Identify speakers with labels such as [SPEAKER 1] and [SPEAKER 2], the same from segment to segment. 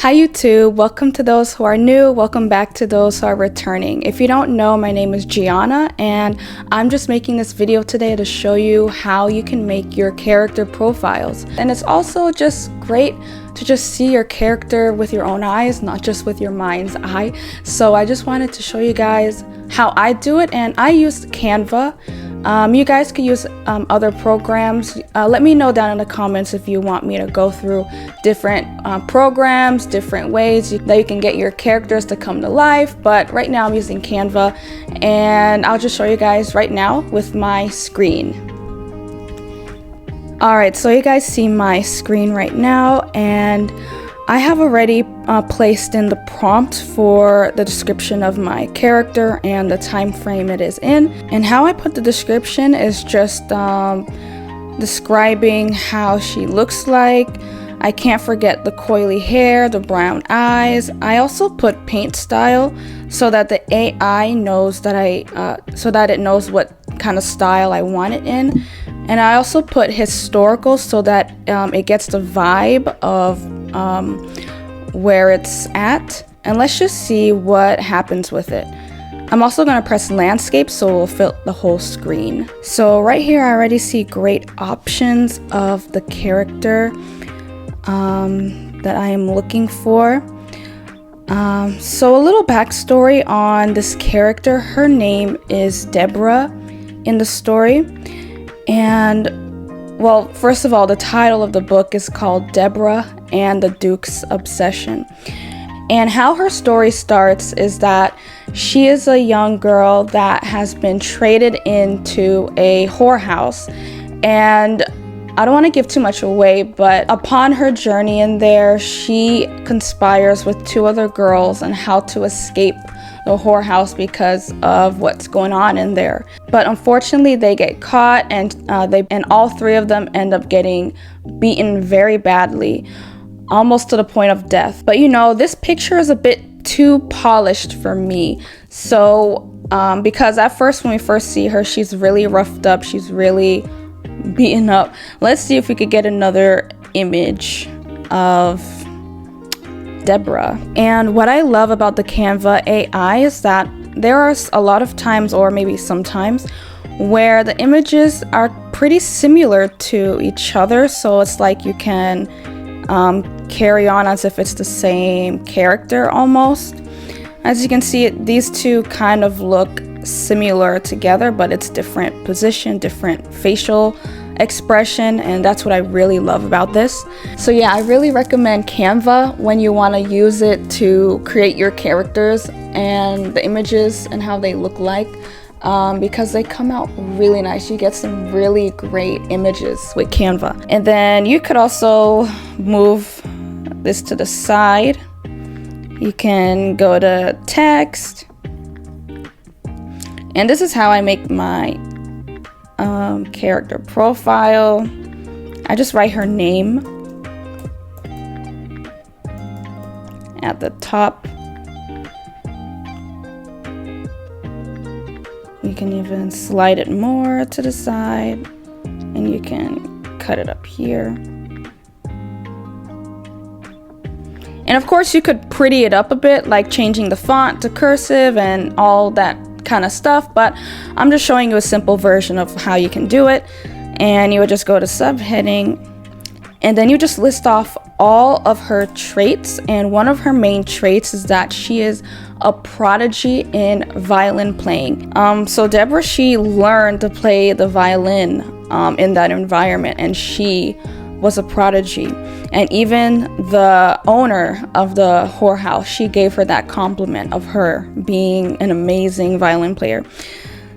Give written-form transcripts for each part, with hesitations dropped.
[SPEAKER 1] Hi YouTube, welcome to those who are new, welcome back to those who are returning. If you don't know, my name is Gianna and I'm just making this video today to show you how you can make your character profiles. And it's also just great to just see your character with your own eyes, not just with your mind's eye. So I just wanted to show you guys how I do it, and I use Canva. You guys could use other programs. Let me know down in the comments if you want me to go through different programs, different ways that you can get your characters to come to life. But right now I'm using Canva, and I'll just show you guys right now with my screen. Alright, so you guys see my screen right now, and I have already placed in the prompt for the description of my character and the time frame it is in. And how I put the description is just describing how she looks like. I can't forget the coily hair, the brown eyes. I also put paint style so that the AI knows that it knows what kind of style I want it in. And I also put historical so that it gets the vibe of where it's at. And let's just see what happens with it. I'm also going to press landscape so it will fill the whole screen. So right here I already see great options of the character that I am looking for. So a little backstory on this character. Her name is Deborah in the story. And well, first of all, the title of the book is called Deborah and the Duke's Obsession. And how her story starts is that she is a young girl that has been traded into a whorehouse. And I don't want to give too much away, but upon her journey in there, she conspires with two other girls on how to escape the whorehouse because of what's going on in there. But unfortunately they get caught, and all three of them end up getting beaten very badly, almost to the point of death. But you know, this picture is a bit too polished for me. So because at first when we first see her, she's really roughed up, she's really beaten up. Let's see if we could get another image of Deborah. And what I love about the Canva AI is that there are a lot of times, or maybe sometimes, where the images are pretty similar to each other. So it's like you can carry on as if it's the same character almost. As you can see, these two kind of look similar together, but it's different position, different facial expression, and that's what I really love about this. So yeah, I really recommend Canva when you want to use it to create your characters and the images and how they look like, because they come out really nice. You get some really great images with Canva. And then you could also move this to the side. You can go to text, and this is how I make my character profile. I just write her name at the top. You can even slide it more to the side, and you can cut it up here. And of course you could pretty it up a bit, like changing the font to cursive and all that kind of stuff, but I'm just showing you a simple version of how you can do it. And you would just go to subheading, and then you just list off all of her traits. And one of her main traits is that she is a prodigy in violin playing. So Deborah, she learned to play the violin in that environment, and she was a prodigy. And even the owner of the whorehouse, she gave her that compliment of her being an amazing violin player.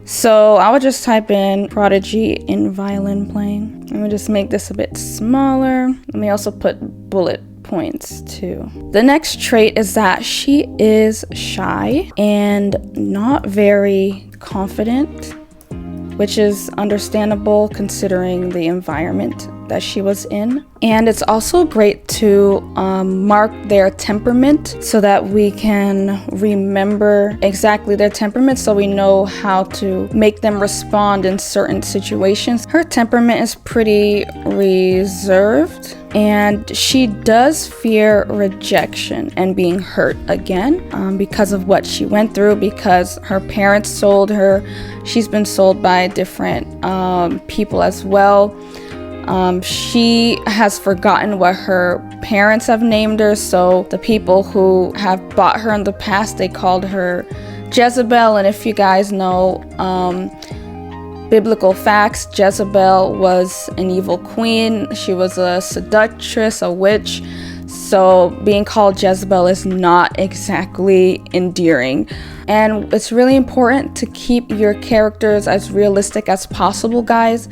[SPEAKER 1] So I would just type in prodigy in violin playing. Let me just make this a bit smaller. Let me also put bullet points too. The next trait is that she is shy and not very confident, which is understandable considering the environment that she was in. And it's also great to mark their temperament so that we can remember exactly their temperament, so we know how to make them respond in certain situations. Her temperament is pretty reserved, and she does fear rejection and being hurt again because of what she went through, because her parents sold her. She's been sold by different people as well. She has forgotten what her parents have named her, so the people who have bought her in the past, they called her Jezebel. And if you guys know biblical facts, Jezebel was an evil queen. She was a seductress, a witch. So being called Jezebel is not exactly endearing. And it's really important to keep your characters as realistic as possible, guys.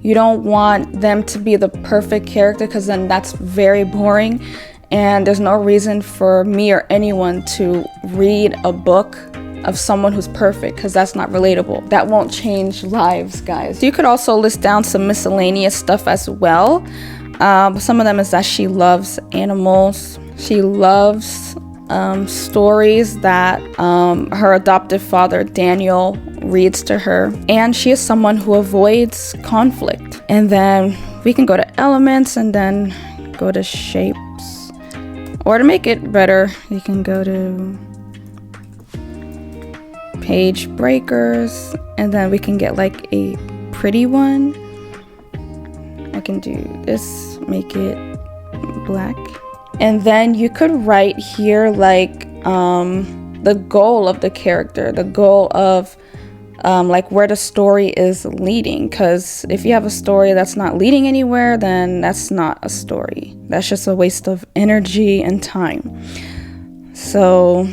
[SPEAKER 1] You don't want them to be the perfect character, because then that's very boring, and there's no reason for me or anyone to read a book of someone who's perfect, because that's not relatable. That won't change lives, guys. You could also list down some miscellaneous stuff as well. Some of them is that she loves animals. She loves stories that her adoptive father Daniel reads to her, and she is someone who avoids conflict. And then we can go to elements and then go to shapes, or to make it better, you can go to page breakers, and then we can get like a pretty one. I can do this, make it black. And then you could write here like the goal of the character, the goal of like where the story is leading. Because if you have a story that's not leading anywhere, then that's not a story. That's just a waste of energy and time. So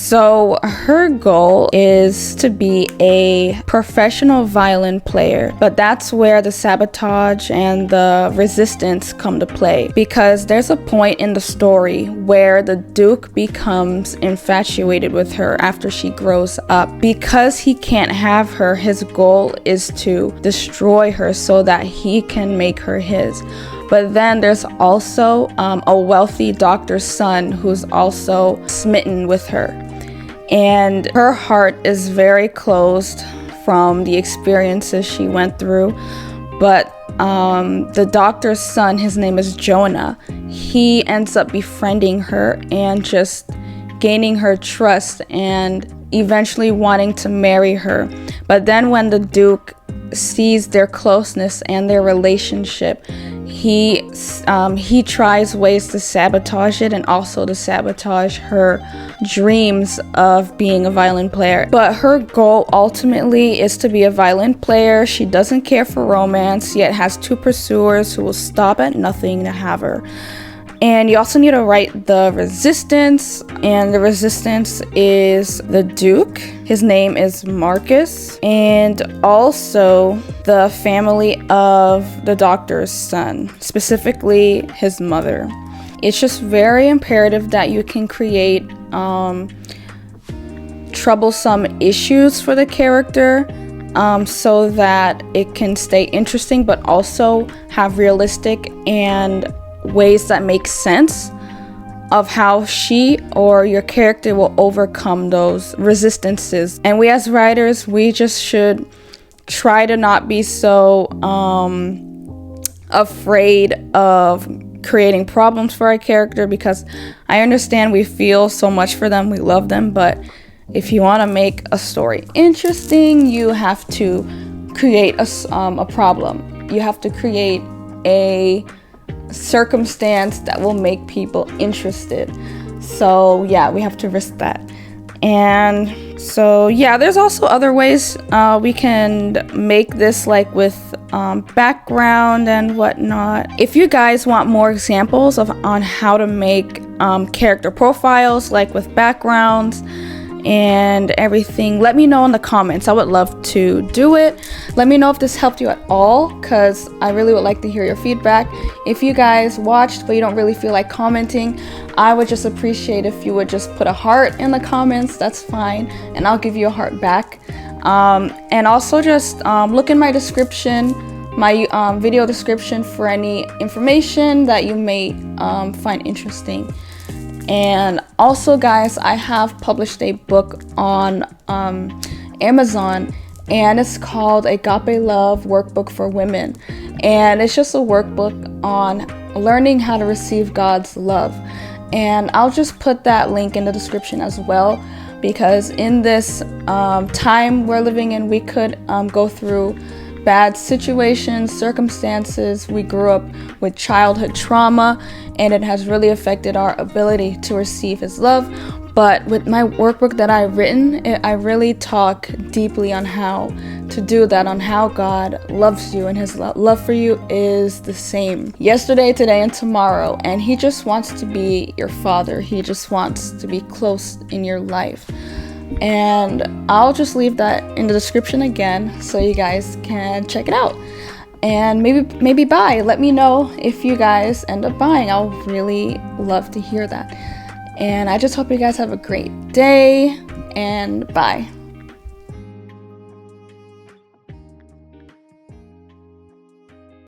[SPEAKER 1] So her goal is to be a professional violin player, but that's where the sabotage and the resistance come to play, because there's a point in the story where the Duke becomes infatuated with her after she grows up. Because he can't have her, his goal is to destroy her so that he can make her his. But then there's also a wealthy doctor's son who's also smitten with her. And her heart is very closed from the experiences she went through. But the doctor's son, his name is Jonah, he ends up befriending her and just gaining her trust and eventually wanting to marry her. But then when the Duke sees their closeness and their relationship, he tries ways to sabotage it, and also to sabotage her dreams of being a violin player. But her goal ultimately is to be a violin player. She doesn't care for romance, yet has two pursuers who will stop at nothing to have her. And you also need to write the resistance, and the resistance is the Duke. His name is Marcus, and also the family of the doctor's son, specifically his mother. It's just very imperative that you can create troublesome issues for the character, so that it can stay interesting, but also have realistic and ways that make sense of how she or your character will overcome those resistances. And we as writers, we just should try to not be so afraid of creating problems for our character, because I understand we feel so much for them, we love them, but if you want to make a story interesting, you have to create a problem. You have to create a circumstance that will make people interested. So yeah, we have to risk that. And so yeah, there's also other ways we can make this, like with background and whatnot. If you guys want more examples on how to make character profiles, like with backgrounds and everything, let me know in the comments. I would love to do it. Let me know if this helped you at all, because I really would like to hear your feedback. If you guys watched but you don't really feel like commenting, I would just appreciate if you would just put a heart in the comments. That's fine, and I'll give you a heart back. And also just look in my description, my video description, for any information that you may find interesting. And also, guys, I have published a book on Amazon, and it's called Agape Love Workbook for Women. And it's just a workbook on learning how to receive God's love. And I'll just put that link in the description as well, because in this time we're living in, we could go through bad situations, circumstances. We grew up with childhood trauma, and it has really affected our ability to receive His love. But with my workbook that I've written, I really talk deeply on how to do that, on how God loves you, and His love for you is the same yesterday, today, and tomorrow. And He just wants to be your Father. He just wants to be close in your life. And I'll just leave that in the description again, so you guys can check it out and maybe buy. Let me know if you guys end up buying. I'll really love to hear that. And I just hope you guys have a great day, and bye.